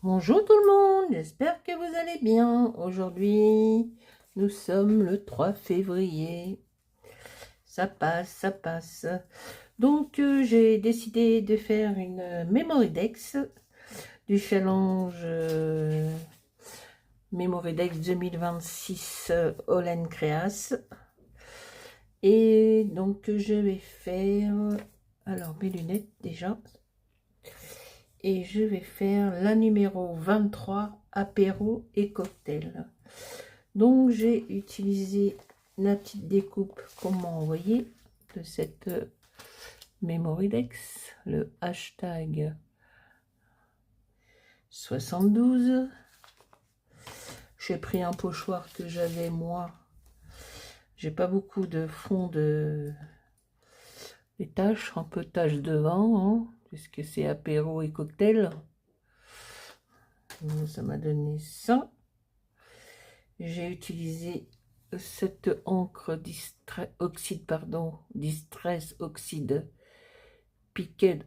Bonjour tout le monde, j'espère que vous allez bien. Aujourd'hui, nous sommes le 3 février. Ça passe, ça passe. Donc, j'ai décidé de faire une Memory Dex du challenge Memory Dex 2026 Olen Creas. Et donc, je vais faire, alors mes lunettes déjà. Et je vais faire la numéro 23, apéro et cocktail. Donc j'ai utilisé la petite découpe qu'on m'a envoyée de cette Memory Dex, le hashtag 72. J'ai pris un pochoir que j'avais moi. J'ai pas beaucoup de fond de des taches, un peu de taches devant, hein, puisque c'est apéro et cocktail. Donc, ça m'a donné ça. J'ai utilisé cette encre Distress Oxide Piquet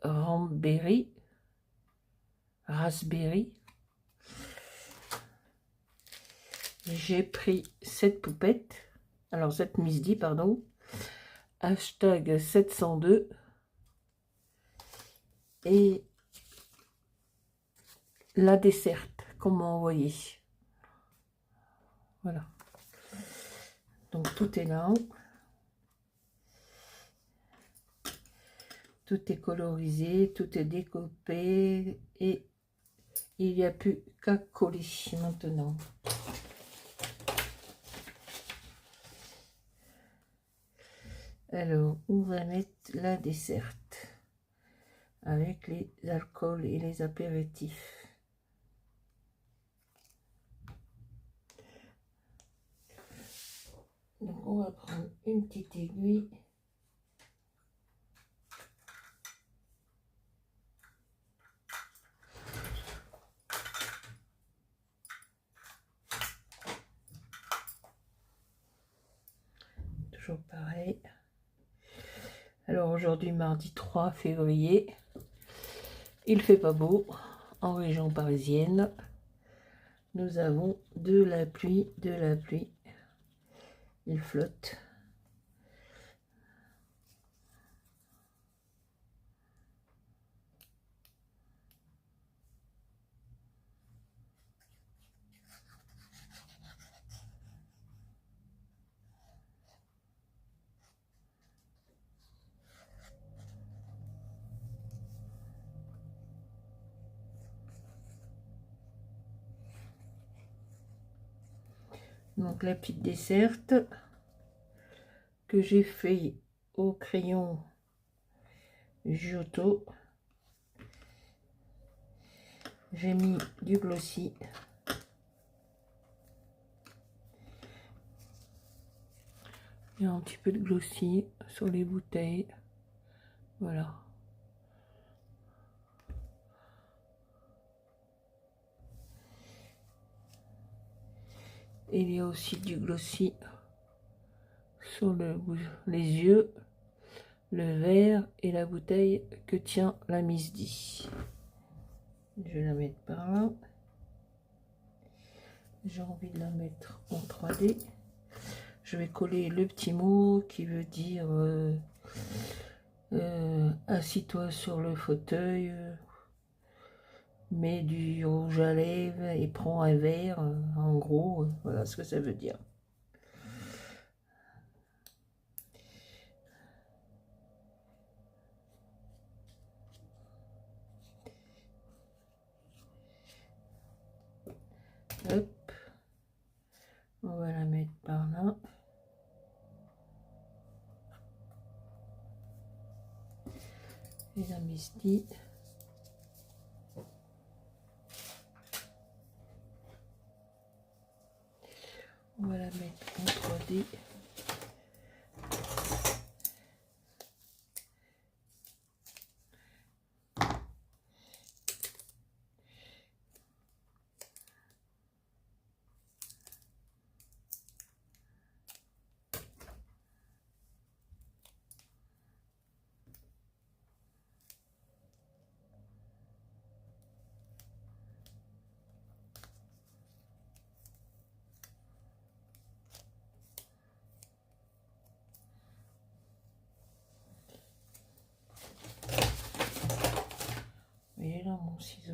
Raspberry. J'ai pris cette poupette, alors cette Miss D, pardon, hashtag 702, et la desserte qu'on m'a envoyée. Voilà. Donc tout est là. Tout est colorisé, tout est découpé et il n'y a plus qu'à coller maintenant. Alors, on va mettre la desserte avec les alcools et les apéritifs. Donc, on va prendre une petite aiguille. Toujours pareil. Alors, aujourd'hui, mardi 3 février, il fait pas beau en région parisienne. Nous avons de la pluie, il flotte. Donc la petite desserte que j'ai fait au crayon Giotto. J'ai mis du glossy. Il y a un petit peu de glossy sur les bouteilles. Voilà. Et il y a aussi du glossy sur les yeux, le verre et la bouteille que tient la Miss D. Je vais la mettre par là. J'ai envie de la mettre en 3D. Je vais coller le petit mot qui veut dire assis-toi sur le fauteuil, mets du rouge à lèvres et prends un verre. En gros, voilà ce que ça veut dire. Hop, on va la mettre par là. Et la Miss D. On va la mettre en 3D. mon ciseau.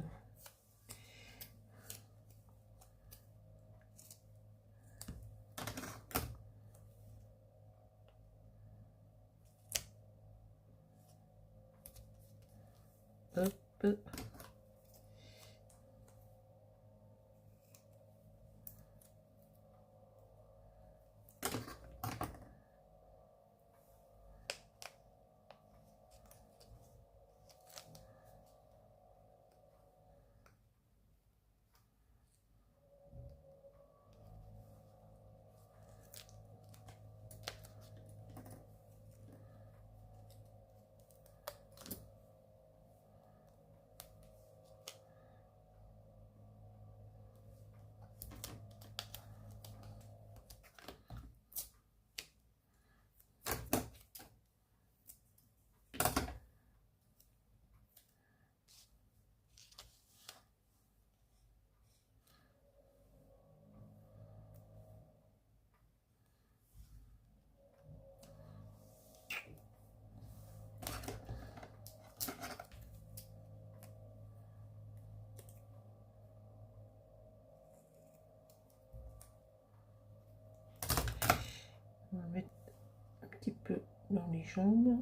Hop. On va mettre un petit peu dans les jambes.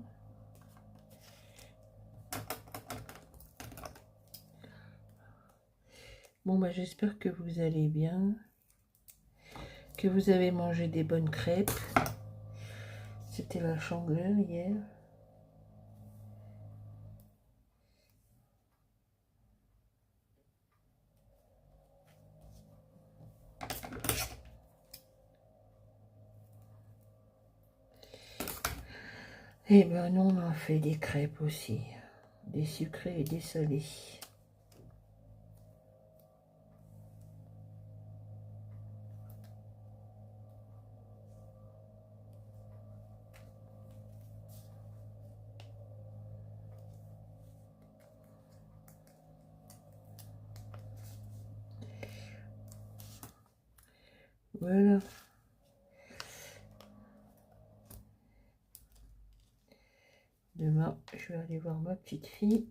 Bon, bah, j'espère que vous allez bien, que vous avez mangé des bonnes crêpes. C'était la Chandeleur hier. Et ben nous, on a fait des crêpes aussi, des sucrés et des salés. Voilà. Demain, je vais aller voir ma petite fille.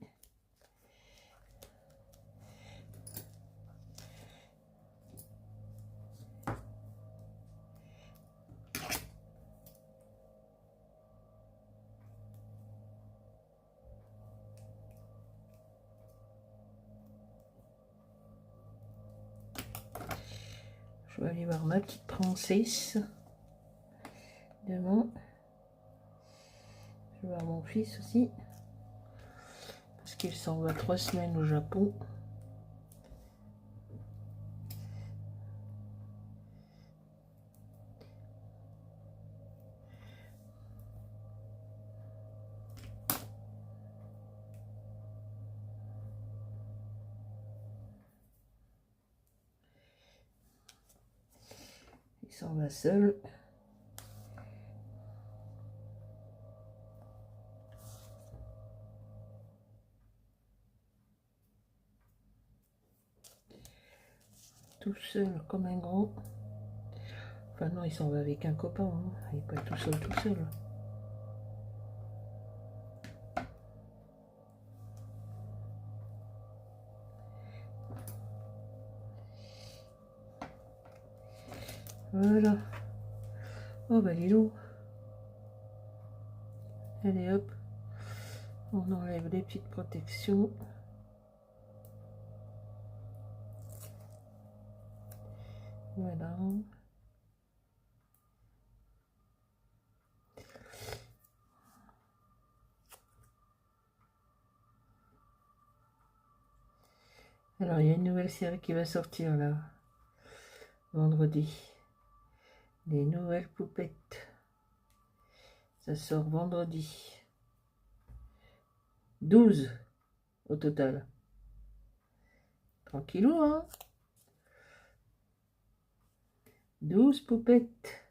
Je vais aller voir ma petite princesse. Demain. Je vais voir mon fils aussi. Parce qu'il s'en va 3 semaines au Japon. Il s'en va seul. Tout seul comme un gros. Enfin non, il s'en va avec un copain. Hein. Il n'est pas tout seul, tout seul. Voilà. Oh bah Lilo. Allez hop. On enlève les petites protections. Voilà. Alors, il y a une nouvelle série qui va sortir là, vendredi. Les nouvelles poupettes. Ça sort vendredi. 12 au total. Tranquillou, hein? 12 poupettes.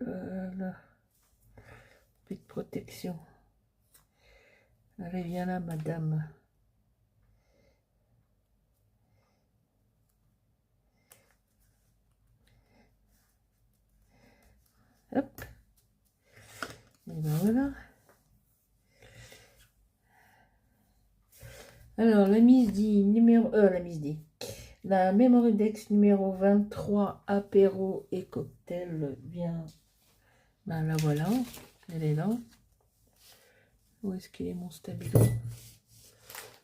Voilà. Petite protection. Allez, viens là, madame. Hop. Et ben voilà. Alors, la Misdi numéro... La Mémoridex numéro 23, apéro et cocktail vient... Ben la voilà, elle est là. Où est-ce qu'il est mon stabilo?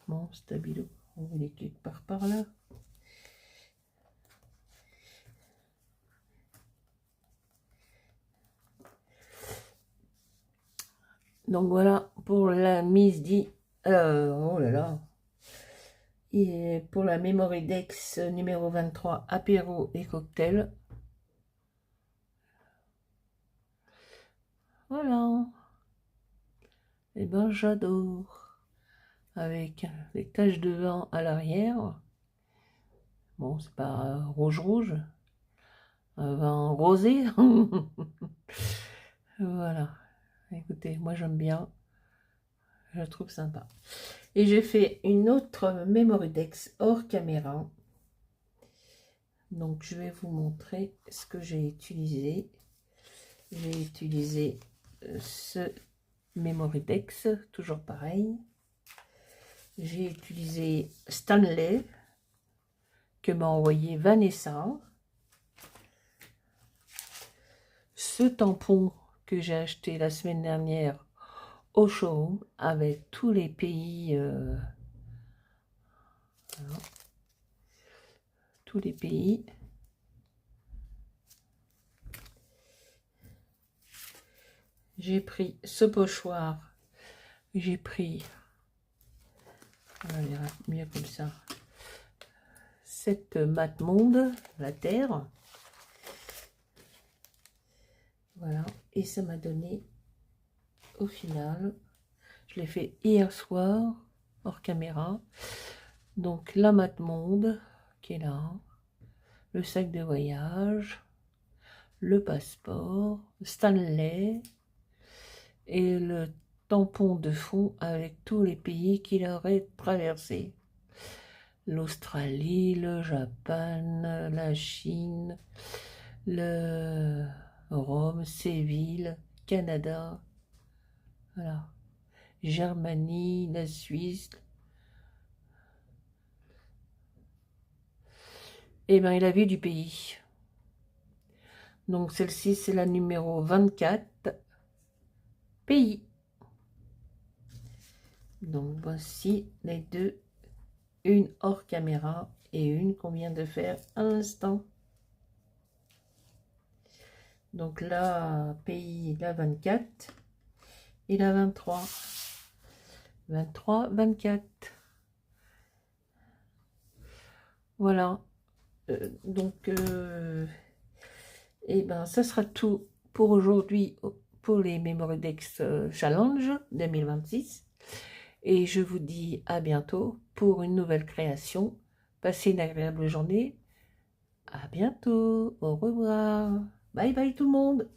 Mon stabilo, il est quelque part par là. Donc voilà pour la Misdi. Oh là là. Et pour la Mémoridex numéro 23, apéro et cocktail. Voilà. Et ben j'adore. Avec les taches de vin à l'arrière. Bon, c'est pas rouge, un vin rosé. Voilà. Écoutez, moi j'aime bien. Je la trouve sympa. Et j'ai fait une autre Mémoridex hors caméra. Donc je vais vous montrer ce que j'ai utilisé. J'ai utilisé ce Mémoridex, toujours pareil. J'ai utilisé Stanley, que m'a envoyé Vanessa. Ce tampon que j'ai acheté la semaine dernière au showroom avec tous les pays, voilà, tous les pays. J'ai pris ce pochoir, j'ai pris, on verra mieux comme ça, cette Mat Monde, la terre, voilà, et ça m'a donné au final, je l'ai fait hier soir hors caméra, donc la Mat Monde qui est là, le sac de voyage, le passeport, Stanley et le tampon de fond avec tous les pays qu'il aurait traversés. L'Australie, le Japon, la Chine, le Rome, Séville, Canada, voilà, Germanie, la Suisse. Et bien il a vu du pays. Donc celle-ci c'est la numéro 24, pays. Donc voici les deux, une hors caméra et une qu'on vient de faire à l'instant. Donc là, pays, la 24 et la 23. 23, 24. Voilà. Et ben ça sera tout pour aujourd'hui pour les Mémoridex Challenge 2026. Et je vous dis à bientôt pour une nouvelle création. Passez une agréable journée. À bientôt. Au revoir. Bye bye tout le monde.